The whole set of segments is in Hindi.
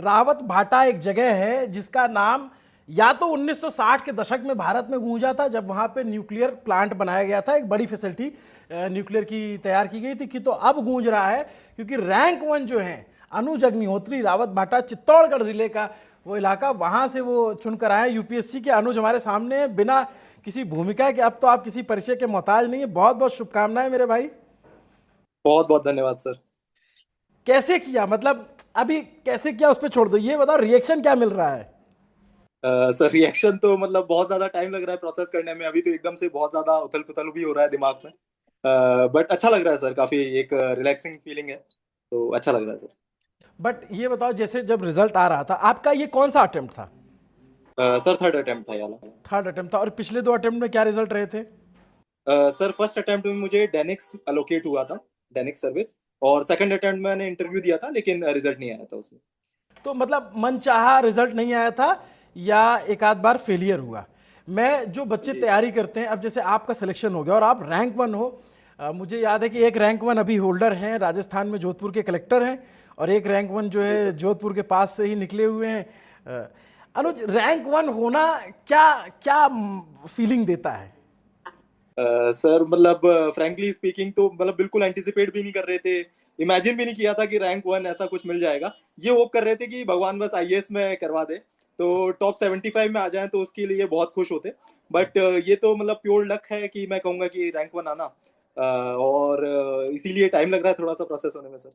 रावत भाटा एक जगह है जिसका नाम या तो 1960 के दशक में भारत में गूंजा था, जब वहां पे न्यूक्लियर प्लांट बनाया गया था, एक बड़ी फैसिलिटी न्यूक्लियर की तैयार की गई थी, कि तो अब गूंज रहा है क्योंकि रैंक वन जो है अनुज अग्निहोत्री, रावत भाटा चित्तौड़गढ़ जिले का वो इलाका, वहां से वो चुनकर आए यूपीएससी के। अनुज हमारे सामने हैं, बिना किसी भूमिका के। अब तो आप किसी परिचय के मोहताज नहीं है। बहुत बहुत शुभकामनाएं मेरे भाई। बहुत बहुत धन्यवाद सर। कैसे किया, मतलब अभी कैसे किया उस पर छोड़ दो, ये बताओ रिएक्शन क्या मिल रहा है। सर रिएक्शन तो मतलब बहुत ज्यादा टाइम लग रहा है प्रोसेस करने में। अभी तो एकदम से बहुत ज्यादा उथल पुथल भी हो रहा है दिमाग में। बट अच्छा लग रहा है सर, काफी एक रिलैक्सिंग फीलिंग है, तो अच्छा लग रहा है सर। बट ये बताओ, जैसे जब रिजल्ट आ रहा था आपका, ये कौन सा अटेम्प्ट था? सर थर्ड अटेम्प्ट था ये वाला। थर्ड अटेम्प्ट था। और पिछले दो अटेम्प्ट में क्या रिजल्ट रहे थे? सर फर्स्ट अटेम्प्ट में मुझे डेनिक्स अलोकेट हुआ था, डेनिक्स सर्विस। और सेकंड अटेम्प्ट में मैंने इंटरव्यू दिया था, लेकिन रिजल्ट नहीं आया था उसमें। तो मतलब मन चाहा रिजल्ट नहीं आया था, या एक आध बार फेलियर हुआ? मैं जो बच्चे जी सर। तैयारी करते हैं, अब जैसे आपका सिलेक्शन हो गया और आप रैंक वन हो, मुझे याद है कि एक रैंक वन अभी होल्डर हैं राजस्थान में, जोधपुर के कलेक्टर हैं, और एक रैंक वन जो जी है सर। जोधपुर के पास से ही निकले हुए हैं। अनुज, रैंक वन होना क्या क्या फीलिंग देता है? सर मतलब फ्रैंकली स्पीकिंग तो मतलब बिल्कुल एंटिसिपेट भी नहीं कर रहे थे। इमेजिन भी नहीं किया था कि रैंक वन ऐसा कुछ मिल जाएगा। ये होप कर रहे थे कि भगवान बस आईएएस में करवा दे, तो टॉप 75 में आ जाएं तो उसके लिए बहुत खुश होते। बट ये तो मतलब प्योर लक है कि मैं कहूंगा कि रैंक वन आना। और इसीलिए टाइम लग रहा है थोड़ा सा प्रोसेस होने में सर।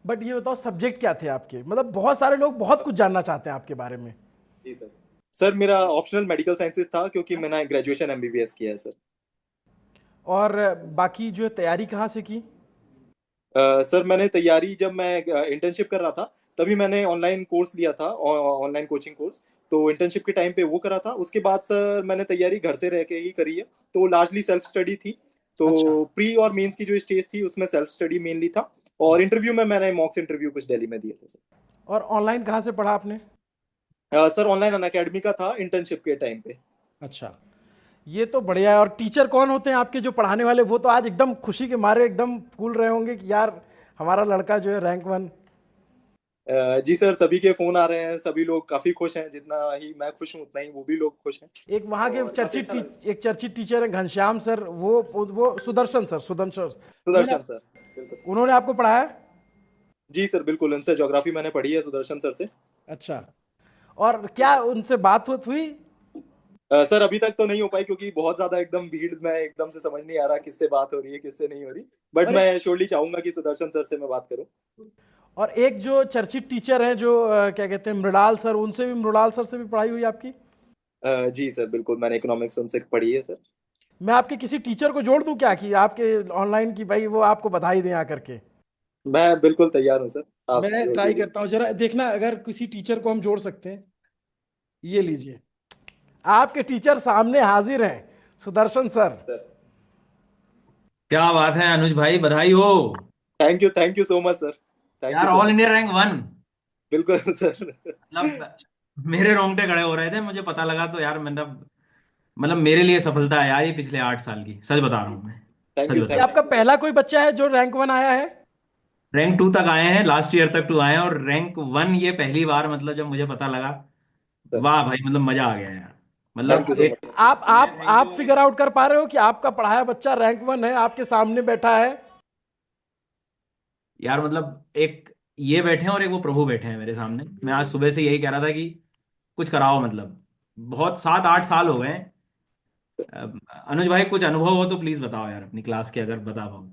बट ये बताओ सब्जेक्ट क्या थे आपके, मतलब बहुत सारे लोग बहुत कुछ जानना चाहते हैं आपके बारे में। जी सर। सर मेरा ऑप्शनल मेडिकल साइंसेस था, क्योंकि मैंने ग्रेजुएशन एमबीबीएस किया है सर। और बाकी जो है तैयारी कहाँ से की? सर मैंने तैयारी जब मैं इंटर्नशिप कर रहा था तभी मैंने ऑनलाइन कोर्स लिया था, ऑनलाइन कोचिंग कोर्स। तो इंटर्नशिप के टाइम पे वो करा था। उसके बाद सर मैंने तैयारी घर से रह के ही करी है, तो लार्जली सेल्फ स्टडी थी। अच्छा। तो प्री और मेंस की जो स्टेज थी उसमें सेल्फ स्टडी मेनली था। और इंटरव्यू में मैंने मॉक्स इंटरव्यू कुछ दिल्ली में दिए थे सर। और ऑनलाइन कहाँ से पढ़ा आपने? सर ऑनलाइन अन अकेडमी का था इंटर्नशिप के टाइम पे। अच्छा, ये तो बढ़िया है। और टीचर कौन होते हैं आपके जो पढ़ाने वाले? वो तो आज एकदम खुशी के मारे एकदम फूल रहे होंगे कि यार हमारा लड़का जो है रैंक वन। जी सर, सभी के फोन आ रहे हैं, सभी लोग काफी खुश हैं। जितना ही मैं खुश हूँ उतना ही वो भी लोग खुश हैं। एक वहाँ के और काफी अच्छा लग रहा है। एक चर्चित टीचर हैं घनश्याम सर, वो सुदर्शन सर, सुदर्शन। उन्होंने सुदर्शन सर, बिल्कुल। उन्होंने आपको पढ़ाया? जी सर बिल्कुल, उनसे ज्योग्राफी मैंने पढ़ी है, सुदर्शन सर से। अच्छा। और क्या उनसे बात हुई? सर अभी तक तो नहीं हो पाई, क्योंकि बहुत ज्यादा एकदम भीड़ में एकदम से समझ नहीं आ रहा किससे बात हो रही है किससे नहीं हो रही। बट और एक मैं श्योरली चाहूंगा कि सुदर्शन सर से मैं बात करूं। और एक जो चर्चित टीचर हैं जो क्या कहते हैं, मृणाल सर, उनसे भी, मृणाल सर से भी पढ़ाई हुई आपकी? जी सर बिल्कुल, मैंने इकोनॉमिक्स उनसे पढ़ी है सर। मैं आपके किसी टीचर को जोड़ दूं क्या, कि आपके ऑनलाइन की भाई वो आपको बधाई दें आकर के? मैं बिल्कुल तैयार हूँ सर, आप मैं जोड़ ट्राई दीजिए। करता हूँ, जरा देखना अगर किसी टीचर को हम जोड़ सकते हैं। ये लीजिए, आपके टीचर सामने हाजिर हैं, सुदर्शन सर। सर क्या बात है अनुज भाई, बधाई हो। Thank you so much sir. Thank you यार so all much India sir. Rank one. बिल्कुल सर। मतलब मेरे रोंगटे खड़े हो रहे थे, मुझे पता लगा तो यार मतलब मेरे लिए सफलता है यार, ये पिछले 8 साल की सच बता रहा हूँ मैं। थैंक सच यू बता ये रहा थैंक हूँ। आपका यू सर। पहला कोई बच्चा है जो रैंक वन आया है? रैंक टू तक आए हैं, लास्ट ईयर तक टू आए हैं, और रैंक वन ये पहली बार, मतलब जब मुझे पता लगा, सर वाह भाई, मतलब मजा आ गया यार। थैंक मतलब यू सो एक मच। आप फिगर आउट कर पा रहे हो कि आपका पढ़ाया बच्चा रैंक वन है, आपके सामने बैठा है? यार मतलब एक ये बैठे हैं और एक वो प्रभु बैठे हैं मेरे सामने। मैं आज सुबह से यही कह रहा था कि कुछ कराओ, मतलब बहुत 7-8 साल हो गए हैं। अनुज भाई कुछ अनुभव हो तो प्लीज बताओ यार, अपनी क्लास के अगर बता पाओ।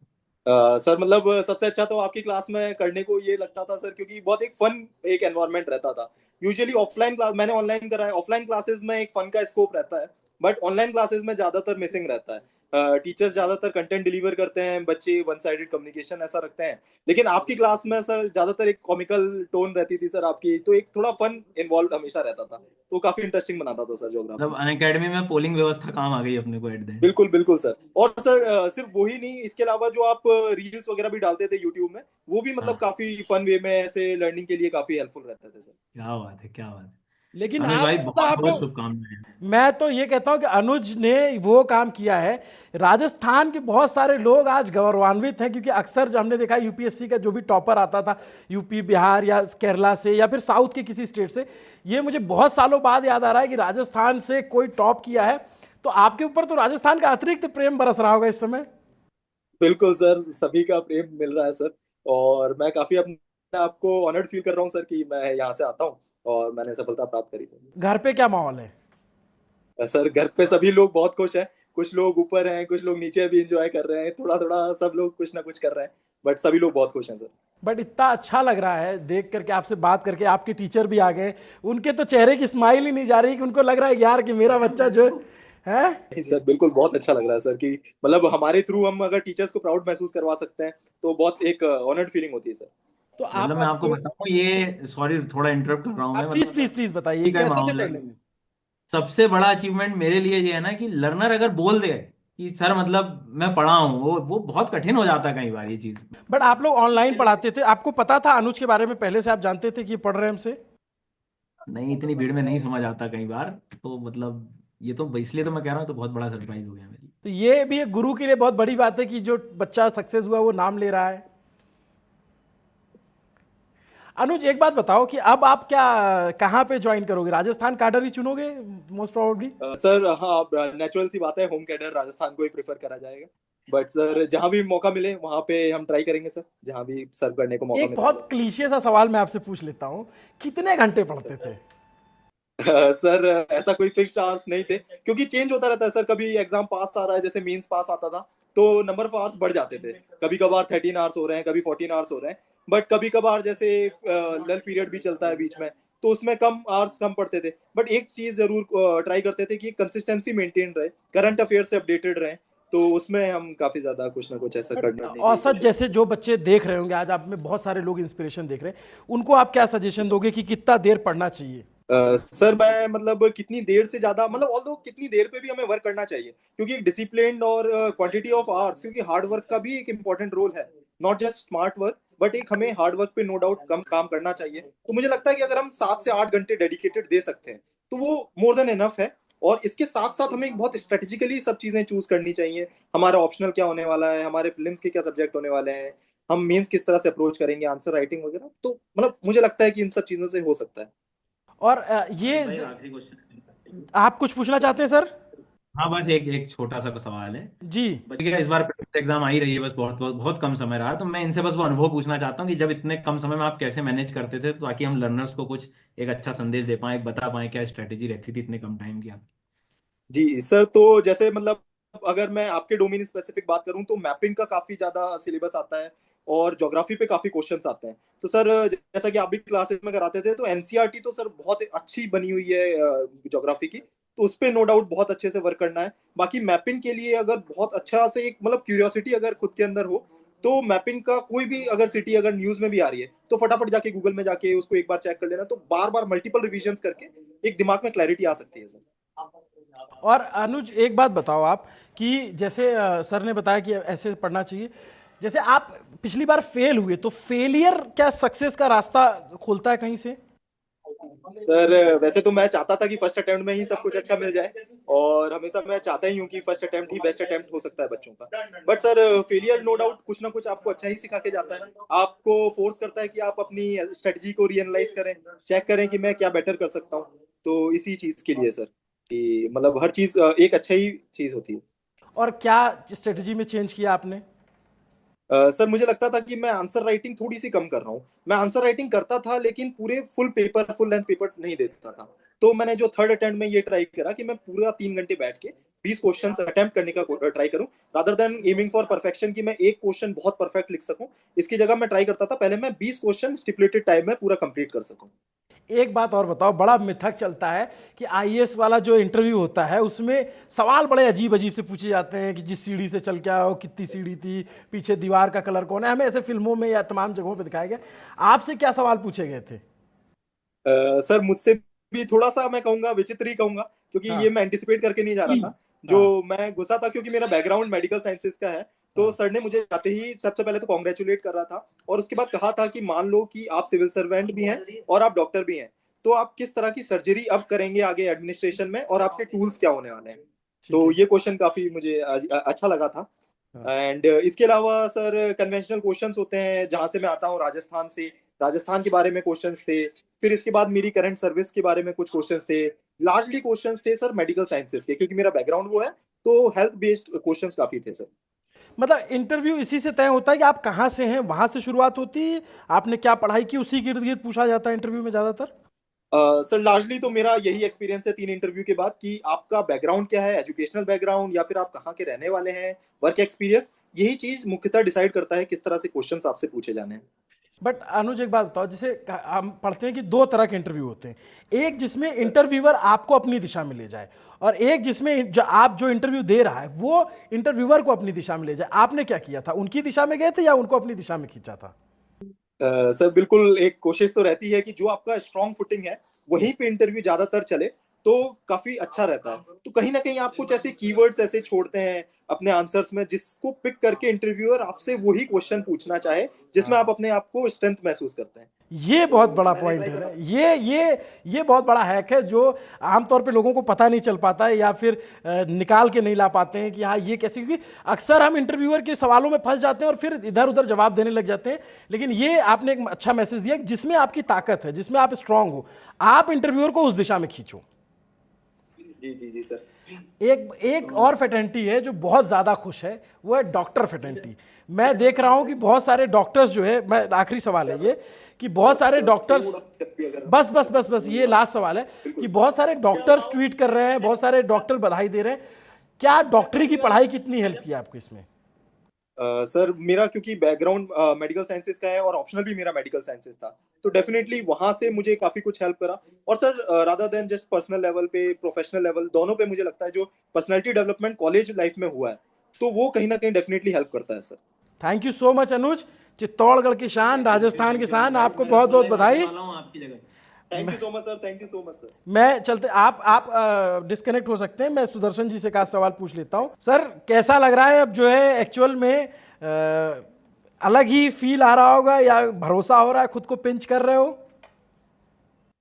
सर मतलब सबसे अच्छा तो आपकी क्लास में करने को ये लगता था सर, क्योंकि बहुत एक फन एक एनवायरनमेंट रहता था। यूजुअली ऑफलाइन क्लास मैंने ऑनलाइन करा है, ऑफलाइन क्लासेस में एक फन का स्कोप रहता है। बट ऑनलाइन क्लासेस में ज्यादातर मिसिंग रहता है। टीचर्स ज्यादातर कंटेंट डिलीवर करते हैं, बच्चे वन साइडेड कम्युनिकेशन ऐसा रखते हैं। लेकिन आपकी क्लास में सर ज्यादातर एक कॉमिकल टोन रहती थी सर आपकी, तो एक थोड़ा फन इन्वॉल्व हमेशा रहता था। तो काफी इंटरेस्टिंग बनाता था सर मतलब ज्योग्राफी। अन अकेडमी में पोलिंग व्यवस्था काम आ गई अपने को एट द एंड। बिल्कुल बिल्कुल सर। और सर सिर्फ वही नहीं, इसके अलावा जो आप रील्स वगैरह भी डालते थे यूट्यूब में, वो भी मतलब हाँ, काफी फन वे में ऐसे लर्निंग के लिए काफी हेल्पफुल रहते थे सर। क्या बात है, क्या बात है। लेकिन अनुज आप भाई मतलब बहुत आप बहुत लोग, शुभकामनाएं। मैं तो ये कहता हूं कि अनुज ने वो काम किया है। राजस्थान के बहुत सारे लोग आज गौरवान्वित हैं, क्योंकि अक्सर जो हमने देखा यूपीएससी का जो भी टॉपर आता था यूपी बिहार या केरला से या फिर साउथ के किसी स्टेट से, ये मुझे बहुत सालों बाद याद आ रहा है कि राजस्थान से कोई टॉप किया है। तो आपके ऊपर तो राजस्थान का अतिरिक्त प्रेम बरस रहा होगा इस समय। बिल्कुल सर, सभी का प्रेम मिल रहा है सर। और मैं काफी अपने आप को ऑनर्ड फील कर रहा हूँ सर कि मैं यहाँ से आता हूँ और मैंने सफलता प्राप्त करी थी। घर पे क्या माहौल है? सर घर पे सभी लोग बहुत खुश हैं। कुछ लोग ऊपर हैं, कुछ लोग नीचे भी इंजॉय कर रहे हैं, थोड़ा थोड़ा सब लोग कुछ ना कुछ कर रहे हैं, बट सभी लोग बहुत खुश हैं सर। बट इतना अच्छा लग रहा है देख करके, आपसे बात करके। आपके टीचर भी आ गए, उनके तो चेहरे की स्माइल ही नहीं जा रही कि उनको लग रहा है यार कि मेरा बच्चा जो है। नहीं सर, बिल्कुल बहुत अच्छा लग रहा है सर कि मतलब हमारे थ्रू हम अगर टीचर्स को प्राउड महसूस करवा सकते हैं तो बहुत एक ऑनर्ड फीलिंग होती है सर। तो आप मतलब मैं अब आपको बताऊं, ये सॉरी थोड़ा इंटरप्ट कर रहा हूं मैं, आप प्लीज मतलब प्लीज प्लीज बताइए ठीक है कैसे थे माहौल है। पढ़ने में? सबसे बड़ा अचीवमेंट मेरे लिए ये है ना कि लर्नर अगर बोल दे कि सर मतलब मैं पढ़ा हूँ, वो बहुत कठिन हो जाता है कई बार ये चीज। बट आप लोग ऑनलाइन पढ़ाते थे, आपको पता था अनुज के बारे में पहले से? आप जानते थे कि ये पढ़ रहे हैं हमसे? नहीं, इतनी भीड़ में नहीं समझ आता कई बार, तो मतलब ये तो इसलिए तो मैं कह रहा हूँ, तो बहुत बड़ा सरप्राइज हो गया मेरी। तो ये भी एक गुरु के लिए बहुत बड़ी बात है कि जो बच्चा सक्सेस हुआ वो नाम ले रहा है। अनुज एक बात बताओ कि अब आप क्या, कहाँ पे ज्वाइन करोगे? राजस्थान कैडर ही चुनोगे मोस्ट प्रोबेबली? सर हाँ, नेचुरल सी बात है, होम कैडर राजस्थान को ही प्रेफर करा जाएगा। बट सर जहाँ भी मौका मिले वहाँ पे हम ट्राई करेंगे सर, जहाँ भी सर्व करने को मौका एक मिले। बहुत क्लीशे सा सवाल मैं आपसे पूछ लेता हूँ, कितने घंटे पढ़ते थे? सर ऐसा कोई फिक्स्ड आवर्स नहीं थे, क्योंकि चेंज होता रहता है सर। कभी एग्जाम पास आ रहा है, जैसे मेंस पास आता था तो नंबर ऑफ आवर्स बढ़ जाते थे। कभी कभार 13 आवर्स हो रहे हैं, कभी 14 आवर्स हो रहे हैं। बट कभी कभार जैसे लल पीरियड भी चलता है बीच में, तो उसमें कम आवर्स कम पड़ते थे। बट एक चीज जरूर ट्राई करते थे कि कंसिस्टेंसी मेंटेन रहे, करंट अफेयर से अपडेटेड रहे। तो उसमें हम काफी ज्यादा कुछ ना कुछ ऐसा करने की औसत कोशिश। जैसे जो बच्चे देख रहे होंगे आज, आप में बहुत सारे लोग इंस्पिरेशन देख रहे हैं, उनको आप क्या सजेशन दोगे कि कितना देर पढ़ना चाहिए? सर मैं मतलब कितनी देर से ज्यादा, मतलब ऑल्दो कितनी देर पे भी हमें वर्क करना चाहिए, क्योंकि डिसिप्लिन और क्वांटिटी ऑफ आवर्स, क्योंकि हार्ड वर्क का भी एक इंपॉर्टेंट रोल है। Not just smart work, but एक हमें हार्ड वर्क पे नो डाउट कम काम करना चाहिए। तो मुझे लगता है कि अगर हम 7 से 8 घंटे डेडिकेटेड दे सकते हैं तो वो मोर देन इनफ है। और इसके साथ साथ हमें एक बहुत स्ट्रेटेजिकली सब चीजें चूज करनी चाहिए। हमारा ऑप्शनल क्या होने वाला है, हमारे प्रीलिम्स के क्या सब्जेक्ट होने वाले हैं, हम मेंस किस तरह से अप्रोच करेंगे, आंसर राइटिंग वगैरह। तो मतलब मुझे लगता है कि इन सब चीजों से हो सकता है। और अनुज ये भाई आखिरी क्वेश्चन। आप कुछ पूछना चाहते हैं सर? हाँ, बस एक एक छोटा सा सवाल है। जी। बस ठीक है, इस बार एग्जाम आ ही रही है, बस बहुत बहुत बहुत कम समय रहा, तो मैं इनसे बस वो अनुभव पूछना चाहता हूँ कि जब इतने कम समय में आप कैसे मैनेज करते थे, ताकि हम लर्नर्स को कुछ एक अच्छा संदेश दे पाएं, बता पाएं क्या स्ट्रेटेजी रहती थी इतने कम टाइम की आपकी। जी सर, तो जैसे मतलब अगर मैं आपके डोमेन स्पेसिफिक बात करूं तो मैपिंग का काफी ज्यादा सिलेबस आता है और ज्योग्राफी पे काफी क्वेश्चंस आते हैं। तो सर जैसा कि आप भी क्लासेस में कराते थे, तो एनसीईआरटी तो सर बहुत अच्छी बनी हुई है ज्योग्राफी की। तो उस पे नो डाउट बहुत अच्छे से वर्क करना है। बाकी मैपिंग के लिए अगर बहुत अच्छा से एक मतलब क्यूरियोसिटी अगर खुद के अंदर हो, तो मैपिंग का कोई भी अगर सिटी अगर न्यूज में भी आ रही है तो फटाफट जाके गूगल में जाके उसको एक बार चेक कर लेना, तो बार बार मल्टीपल रिविजन्स करके एक दिमाग में क्लैरिटी आ सकती है सर। और अनुज एक बात बताओ आप कि जैसे सर ने बताया कि ऐसे पढ़ना चाहिए, जैसे आप पिछली बार फेल हुए, तो फेलियर क्या सक्सेस का रास्ता खोलता है कहीं से? सर वैसे तो मैं चाहता था कि फर्स्ट अटेम्प्ट में ही सब कुछ अच्छा मिल जाए, और हमेशा मैं चाहता ही हूँ कि फर्स्ट अटेम्प्ट ही बेस्ट अटेम्प्ट हो सकता है बच्चों का। But sir failure no doubt कुछ ना कुछ आपको अच्छा ही सिखा के जाता है। आपको फोर्स करता है कि आप अपनी स्ट्रेटजी को रियलाइज करें, चेक करें कि मैं क्या बेटर कर सकता हूँ। तो इसी चीज के लिए सर कि मतलब हर चीज एक अच्छा ही चीज होती है। और क्या स्ट्रेटजी में चेंज किया आपने? सर मुझे लगता था कि मैं आंसर राइटिंग थोड़ी सी कम कर रहा हूँ। मैं आंसर राइटिंग करता था लेकिन पूरे फुल लेंथ पेपर नहीं देता था। तो मैंने जो थर्ड अटेम्प्ट में ये ट्राई करा कि मैं पूरा 3 घंटे बैठ के 20 क्वेश्चन अटेम्प्ट करने का ट्राई करूं, rather than aiming for perfection कि मैं एक क्वेश्चन बहुत परफेक्ट लिख सकूं। इसकी जगह मैं ट्राई करता था पहले मैं 20 क्वेश्चन स्टिपुलेटेड टाइम में पूरा कंप्लीट कर सकूं। एक बात और बताओ, बड़ा मिथक चलता है कि आईएएस वाला जो इंटरव्यू होता है उसमें सवाल बड़े अजीब अजीब से पूछे जाते हैं कि जिस सीढ़ी से चल के आओ, कितनी सीढ़ी थी, पीछे दीवार का कलर कौन है। हमें ऐसे फिल्मों में या तमाम जगहों पे दिखाया गया। आपसे क्या सवाल पूछे गए थे? सर मुझसे भी थोड़ा सा मैं कहूंगा विचित्र ही कहूंगा, क्योंकि ये हाँ मैं एंटिसिपेट करके नहीं जा रहा था। जो हाँ। मैं घुसा था क्योंकि मेरा बैकग्राउंड मेडिकल साइंसेज का है। तो हाँ सर ने मुझे जाते ही सबसे पहले तो कॉन्ग्रेचुलेट कर रहा था, और उसके बाद कहा था कि मान लो कि आप सिविल सर्वेंट भी हैं और आप डॉक्टर भी हैं, तो आप किस तरह की सर्जरी अब करेंगे आगे एडमिनिस्ट्रेशन में, और आपके टूल्स क्या होने वाले हैं। ठीक तो है। ये क्वेश्चन काफी मुझे अच्छा लगा था। हाँ। एंड इसके अलावा सर कन्वेंशनल क्वेश्चंस होते हैं, जहां से मैं आता हूँ राजस्थान से, राजस्थान के बारे में क्वेश्चंस थे। फिर इसके बाद मेरी करंट सर्विस के बारे में कुछ क्वेश्चंस थे। लार्जली क्वेश्चंस थे सर मेडिकल साइंसेज के, क्योंकि मेरा बैकग्राउंड वो है, तो हेल्थ बेस्ड क्वेश्चंस काफी थे सर। मतलब इंटरव्यू इसी से तय होता है कि आप कहाँ से हैं, वहां से शुरुआत होती है, आपने क्या पढ़ाई की, उसी के इर्द गिर्द पूछा जाता है इंटरव्यू में ज्यादातर। सर लार्जली तो मेरा यही एक्सपीरियंस है 3 इंटरव्यू के बाद, कि आपका बैकग्राउंड क्या है, एजुकेशनल बैकग्राउंड, या फिर आप कहाँ के रहने वाले हैं, वर्क एक्सपीरियंस, यही चीज मुख्यतः डिसाइड करता है किस तरह से क्वेश्चंस आपसे पूछे जाने हैं। बट अनुज एक बात बताओ, जैसे हम पढ़ते हैं कि दो तरह के इंटरव्यू होते हैं, एक जिसमें इंटरव्यूअर आपको अपनी दिशा में ले जाए, और एक जिसमें जो आप जो इंटरव्यू दे रहा है वो इंटरव्यूअर को अपनी दिशा में ले जाए। आपने क्या किया था, उनकी दिशा में गए थे या उनको अपनी दिशा में खींचा था? सर बिल्कुल, एक कोशिश तो रहती है कि जो आपका स्ट्रॉन्ग फुटिंग है वहीं पे इंटरव्यू ज्यादातर चले, तो काफी अच्छा रहता है। तो कहीं ना कहीं आप कुछ ऐसे कीवर्ड्स ऐसे छोड़ते हैं अपने आंसर्स में, जिसको पिक करके इंटरव्यूअर आपसे वही क्वेश्चन पूछना चाहे जिसमें आप अपने आप को स्ट्रेंथ महसूस करते हैं। ये बहुत बड़ा मैंने पॉइंट ट्राई है करा। ना, ये बहुत बड़ा हैक है जो आमतौर पे लोगों को पता नहीं चल पाता है, या फिर निकाल के नहीं ला पाते हैं कि हाँ ये कैसे, क्योंकि अक्सर हम इंटरव्यूअर के सवालों में फंस जाते हैं और फिर इधर उधर जवाब देने लग जाते हैं। लेकिन ये आपने एक अच्छा मैसेज दिया कि जिसमें आपकी ताकत है, जिसमें आप स्ट्रांग हो, आप इंटरव्यूअर को उस दिशा में खींचो। जी जी जी सर। एक एक और फैटर्निटी है जो बहुत ज़्यादा खुश है, वो है डॉक्टर फैटर्निटी। मैं देख रहा हूं कि बहुत सारे डॉक्टर्स जो है, मैं आखिरी सवाल है ये, कि बहुत सारे डॉक्टर्स, बस ये लास्ट सवाल है, कि बहुत सारे डॉक्टर्स ट्वीट कर रहे हैं, बहुत सारे डॉक्टर बधाई दे रहे हैं। क्या डॉक्टरी की पढ़ाई कितनी हेल्प की आपको इसमें? सर मेरा क्योंकि बैकग्राउंड मेडिकल साइंसेज का है और ऑप्शनल भी मेरा मेडिकल साइंसेज था, तो डेफिनेटली वहां से मुझे काफी कुछ हेल्प करा। और sir rather than just personal level पे, प्रोफेशनल लेवल, दोनों पे मुझे लगता है जो पर्सनैलिटी डेवलपमेंट कॉलेज लाइफ में हुआ है, तो वो कहीं ना कहीं डेफिनेटली हेल्प करता है sir. Thank you so much Anuj, Chittorgarh की शान, राजस्थान की शान, आपको मैं बहुत बहुत रसगुल्ले बधाई। बांटने वाला हूँ आपकी जगह। Thank you so much sir, thank you so much sir. मैं चलते, आप डिस्कनेक्ट हो सकते हैं, मैं सुदर्शन जी से का सवाल पूछ लेता हूं। सर कैसा लग रहा है अब जो है एक्चुअल में, अलग ही फील आ रहा होगा या भरोसा हो रहा है, खुद को पिंच कर रहे हो?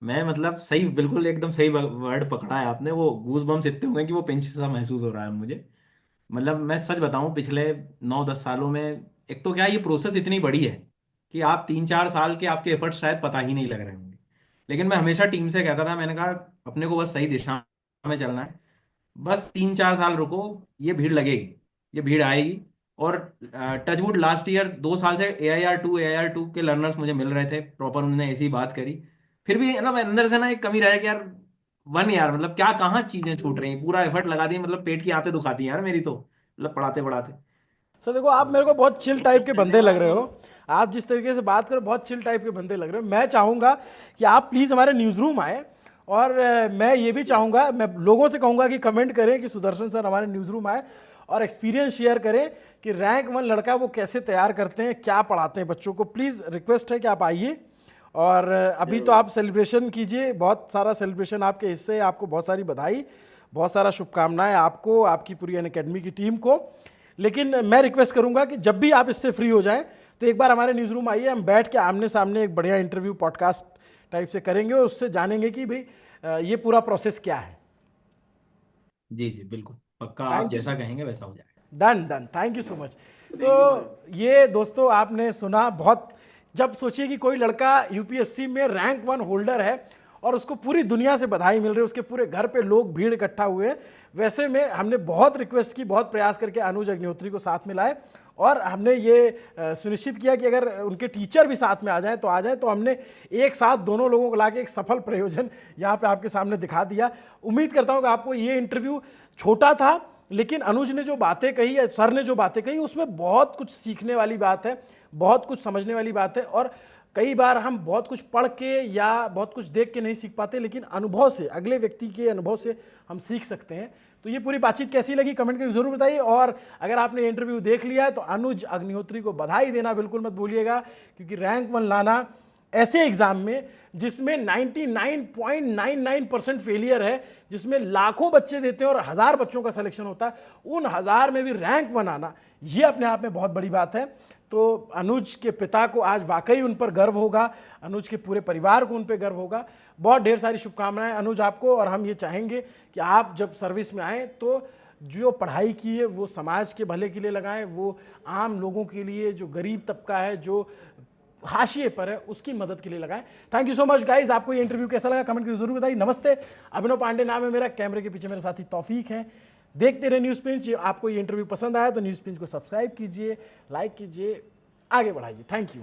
मैं मतलब सही, बिल्कुल एकदम सही वर्ड पकड़ा है आपने। वो गूज बम्स इतने हुए हैं कि वो पिंच सा महसूस हो रहा है मुझे। मतलब मैं सच बताऊं, पिछले 9-10 सालों में एक तो क्या ये प्रोसेस इतनी बड़ी है कि आप 3-4 साल के आपके एफर्ट्स शायद पता ही नहीं लग रहे होंगे। लेकिन मैं हमेशा टीम से कहता था, मैंने कहा अपने को बस सही दिशा में चलना है, बस 3-4 साल रुको, ये भीड़ लगेगी, ये भीड़ आएगी। और टचवुड लास्ट ईयर 2 साल से AIR 2 के लर्नर्स मुझे मिल रहे थे प्रॉपर, उन्होंने ऐसी बात करी। फिर भी ना अंदर से ना एक कमी रहा कि यार वन, यार मतलब क्या कहाँ चीजें छूट रही हैं, पूरा एफर्ट लगा दी, मतलब पेट की आंतें दुखाती हैं यार मेरी तो, मतलब पढ़ाते पढ़ाते। सर देखो, आप मेरे को बहुत चिल टाइप के बंदे लग रहे हो, आप जिस तरीके से बात करो बहुत चिल टाइप के बंदे लग रहे हो। मैं चाहूँगा कि आप प्लीज़ हमारे न्यूज़ रूम आए, और मैं ये भी चाहूँगा, मैं लोगों से कहूँगा कि कमेंट करें कि सुदर्शन सर हमारे न्यूज़ रूम आए और एक्सपीरियंस शेयर करें कि रैंक 1 लड़का वो कैसे तैयार करते हैं, क्या पढ़ाते हैं बच्चों को। प्लीज़ रिक्वेस्ट है कि आप आइए। और अभी तो आप सेलिब्रेशन कीजिए, बहुत सारा सेलिब्रेशन आपके हिस्से है, आपको बहुत सारी बधाई, बहुत सारा शुभकामनाएं आपको, आपकी पूरी अनअकैडमी की टीम को। लेकिन मैं रिक्वेस्ट करूंगा कि जब भी आप इससे फ्री हो जाएं तो एक बार हमारे न्यूज़ रूम आइए, हम बैठ के आमने सामने एक बढ़िया इंटरव्यू पॉडकास्ट टाइप से करेंगे और उससे जानेंगे कि भाई ये पूरा प्रोसेस क्या है। जी जी बिल्कुल पक्का, आप थैंक यू। जैसा कहेंगे वैसा हो जाएगा। Done done, thank you so much. तो ये दोस्तों आपने सुना, बहुत, जब सोचिए कि कोई लड़का यूपीएससी में रैंक 1 होल्डर है और उसको पूरी दुनिया से बधाई मिल रही है, उसके पूरे घर पे लोग भीड़ इकट्ठा हुए हैं, वैसे में हमने बहुत रिक्वेस्ट की, बहुत प्रयास करके अनुज अग्निहोत्री को साथ में लाए, और हमने ये सुनिश्चित किया कि अगर उनके टीचर भी साथ में आ जाएं तो आ जाएं। तो हमने एक साथ दोनों लोगों को लाके एक सफल प्रयोजन यहाँ पे आपके सामने दिखा दिया। उम्मीद करता हूँ कि आपको ये इंटरव्यू छोटा था, लेकिन अनुज ने जो बातें कही या सर ने जो बातें कही उसमें बहुत कुछ सीखने वाली बात है, बहुत कुछ समझने वाली बात है। और कई बार हम बहुत कुछ पढ़ के या बहुत कुछ देख के नहीं सीख पाते, लेकिन अनुभव से, अगले व्यक्ति के अनुभव से हम सीख सकते हैं। तो ये पूरी बातचीत कैसी लगी कमेंट करके जरूर बताइए, और अगर आपने इंटरव्यू देख लिया है तो अनुज अग्निहोत्री को बधाई देना बिल्कुल मत भूलिएगा, क्योंकि रैंक 1 लाना ऐसे एग्जाम में जिसमें 99.99% फेलियर है, जिसमें लाखों बच्चे देते हैं और 1000 बच्चों का सिलेक्शन होता है, उन 1000 में भी रैंक बनाना, ये अपने आप में बहुत बड़ी बात है। तो अनुज के पिता को आज वाकई उन पर गर्व होगा, अनुज के पूरे परिवार को उन पर गर्व होगा। बहुत ढेर सारी शुभकामनाएं अनुज आपको, और हम ये चाहेंगे कि आप जब सर्विस में आएँ तो जो पढ़ाई की है वो समाज के भले के लिए लगाएं, वो आम लोगों के लिए, जो गरीब तबका है, जो हाशिए पर है, उसकी मदद के लिए लगाएं। Thank you so much guys. आपको ये इंटरव्यू कैसा लगा कमेंट करके जरूर बताइए। नमस्ते, अभिनव पांडे नाम है मेरा, कैमरे के पीछे मेरे साथी तौफीक हैं। देखते रहे न्यूज़ पिंच। आपको ये इंटरव्यू पसंद आया तो न्यूज़ पिंच को सब्सक्राइब कीजिए, लाइक कीजिए, आगे बढ़ाइए। Thank you.